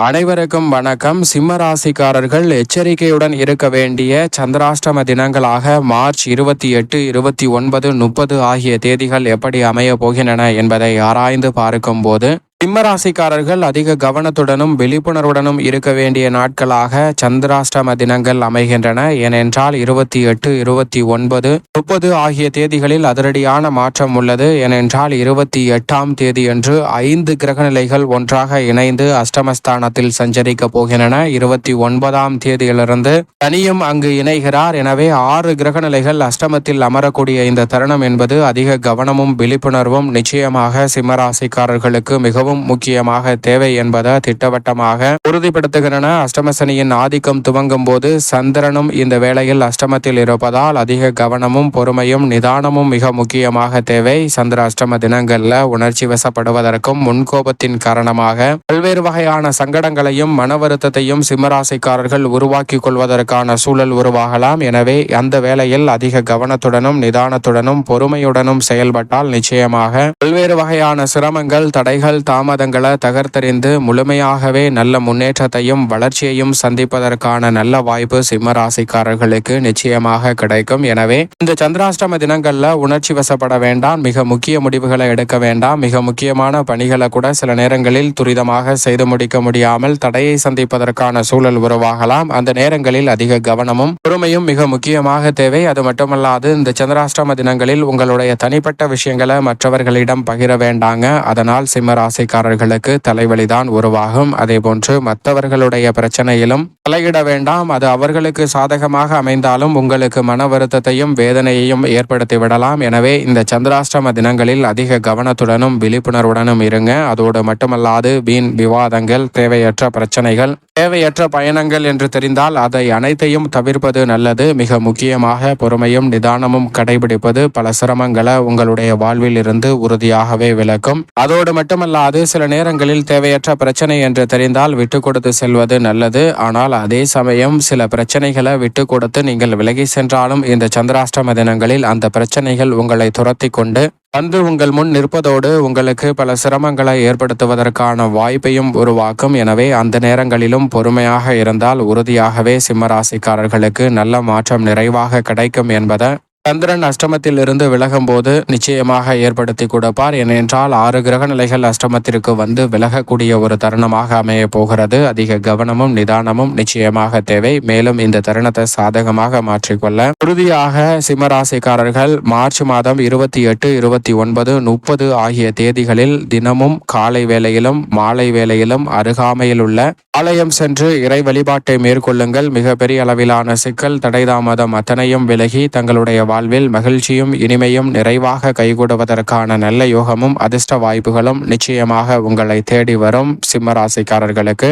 அனைவருக்கும் வணக்கம். சிம்ம ராசிக்காரர்கள் எச்சரிக்கையுடன் இருக்க வேண்டிய சந்திராஷ்டம தினங்களாக மார்ச் 28, 29, 30 ஆகிய தேதிகள் எப்படி அமைய போகின்றன என்பதை ஆராய்ந்து பார்க்கும்போது சிம்மராசிக்காரர்கள் அதிக கவனத்துடனும் விழிப்புணர்வுடனும் இருக்க வேண்டிய நாட்களாக சந்திராஷ்டம தினங்கள் அமைகின்றன. ஏனென்றால் 28, 29, 30 ஆகிய தேதிகளில் அதிரடியான மாற்றம் உள்ளது. ஏனென்றால் 28ஆம் தேதியன்று 5 கிரகநிலைகள் ஒன்றாக இணைந்து அஷ்டமஸ்தானத்தில் சஞ்சரிக்க போகின்றன. 29ஆம் தேதியிலிருந்து தனியும் அங்கு இணைகிறார். எனவே 6 கிரகநிலைகள் அஷ்டமத்தில் அமரக்கூடிய இந்த தருணம் என்பது அதிக கவனமும் விழிப்புணர்வும் நிச்சயமாக சிம்மராசிக்காரர்களுக்கு மிகவும் முக்கியமாக தேவை என்பதை திட்டவட்டமாக உறுதிப்படுத்துகின்றன. அஷ்டமசனியின் ஆதிக்கம் துவங்கும் போது சந்திரனும் இந்த வேளையில் அஷ்டமத்தில் இருப்பதால் அதிக கவனமும் பொறுமையும் நிதானமும் மிக முக்கியமாக தேவை. சந்திர அஷ்டம தினங்கள்ல உணர்ச்சி வசப்படுவதற்கும் முன்கோபத்தின் காரணமாக பல்வேறு வகையான சங்கடங்களையும் மன வருத்தத்தையும் சிம்மராசிக்காரர்கள் உருவாக்கி கொள்வதற்கான சூழல் உருவாகலாம். எனவே அந்த வேளையில் அதிக கவனத்துடனும் நிதானத்துடனும் பொறுமையுடனும் செயல்பட்டால் நிச்சயமாக பல்வேறு வகையான சிரமங்கள் தடைகள் தாமதங்களை தகர்த்தெறிந்து முழுமையாகவே நல்ல முன்னேற்றத்தையும் வளர்ச்சியையும் சந்திப்பதற்கான நல்ல வாய்ப்பு சிம்ம ராசிக்காரர்களுக்கு நிச்சயமாக கிடைக்கும். எனவே இந்த சந்திராஷ்டம தினங்கள்ல உணர்ச்சி வசப்பட வேண்டாம். மிக முக்கிய முடிவுகளை எடுக்க வேண்டாம். மிக முக்கியமான பணிகளை கூட சில நேரங்களில் துரிதமாக செய்து முடிக்க முடியாமல் தடையை சந்திப்பதற்கான சூழல் உருவாகலாம். அந்த நேரங்களில் அதிக கவனமும் பொறுமையும் மிக முக்கியமாக தேவை. அது மட்டுமல்லாது இந்த சந்திராஷ்டம தினங்களில் உங்களுடைய தனிப்பட்ட விஷயங்களை மற்றவர்களிடம் பகிர வேண்டாங்க. அதனால் சிம்ம ராசிக்காரர்களுக்கு தலைவலிதான் உருவாகும். அதே போன்று மற்றவர்களுடைய பிரச்சனையிலும் தலையிட வேண்டாம். அது அவர்களுக்கு சாதகமாக அமைந்தாலும் உங்களுக்கு மன வருத்தத்தையும் வேதனையையும் ஏற்படுத்தி விடலாம். எனவே இந்த சந்திராஷ்டம தினங்களில் அதிக கவனத்துடனும் விழிப்புணர்வுடனும் இருங்க. அதோடு மட்டுமல்லாது வீண் விவாதங்கள், தேவையற்ற பிரச்சனைகள், தேவையற்ற பயணங்கள் என்று தெரிந்தால் அதை அனைத்தையும் தவிர்ப்பது நல்லது. மிக முக்கியமாக பொறுமையும் நிதானமும் கடைபிடிப்பது பல சிரமங்களை உங்களுடைய வாழ்வில் இருந்து உறுதியாகவே விலக்கும். அதோடு மட்டுமல்லாது சில நேரங்களில் தேவையற்ற பிரச்சனை என்று தெரிந்தால் விட்டு கொடுத்து செல்வது நல்லது. ஆனால் அதே சமயம் சில பிரச்சனைகளை விட்டு கொடுத்து நீங்கள் விலகி சென்றாலும் இந்த சந்திராஷ்டம தினங்களில் அந்த பிரச்சனைகள் உங்களை துரத்தி கொண்டு வந்து உங்கள் முன் நிற்பதோடு உங்களுக்கு பல சிரமங்களை ஏற்படுத்துவதற்கான வாய்ப்பையும் உருவாக்கும். எனவே அந்த நேரங்களிலும் பொறுமையாக இருந்தால் உறுதியாகவே சிம்மராசிக்காரர்களுக்கு நல்ல மாற்றம் நிறைவாக கிடைக்கும் என்பதை சந்திரன் அஷ்டமத்தில் இருந்து விலகும் போது நிச்சயமாக ஏற்படுத்தி கொடுப்பார். ஏனென்றால் 6 கிரக நிலைகள் அஷ்டமத்திற்கு வந்து விலகக்கூடிய ஒரு தருணமாக அமைய போகிறது. அதிக கவனமும் நிதானமும் நிச்சயமாக தேவை. மேலும் இந்த தருணத்தை சாதகமாக மாற்றிக்கொள்ள உறுதியாக சிம்மராசிக்காரர்கள் மார்ச் மாதம் 28, 29, 30 ஆகிய தேதிகளில் தினமும் காலை வேளையிலும் மாலை வேளையிலும் அருகாமையில் உள்ள ஆலயம் சென்று இறை வழிபாட்டை மேற்கொள்ளுங்கள். மிகப்பெரிய அளவிலான சிக்கல் தடைதாமதம் அத்தனையும் விலகி தங்களுடைய வாழ்வில் மகிழ்ச்சியும் இனிமையும் நிறைவாக கைகூடுவதற்கான நல்ல யோகமும் அதிர்ஷ்ட வாய்ப்புகளும் நிச்சயமாக உங்களை தேடி வரும் சிம்மராசிக்காரர்களுக்கு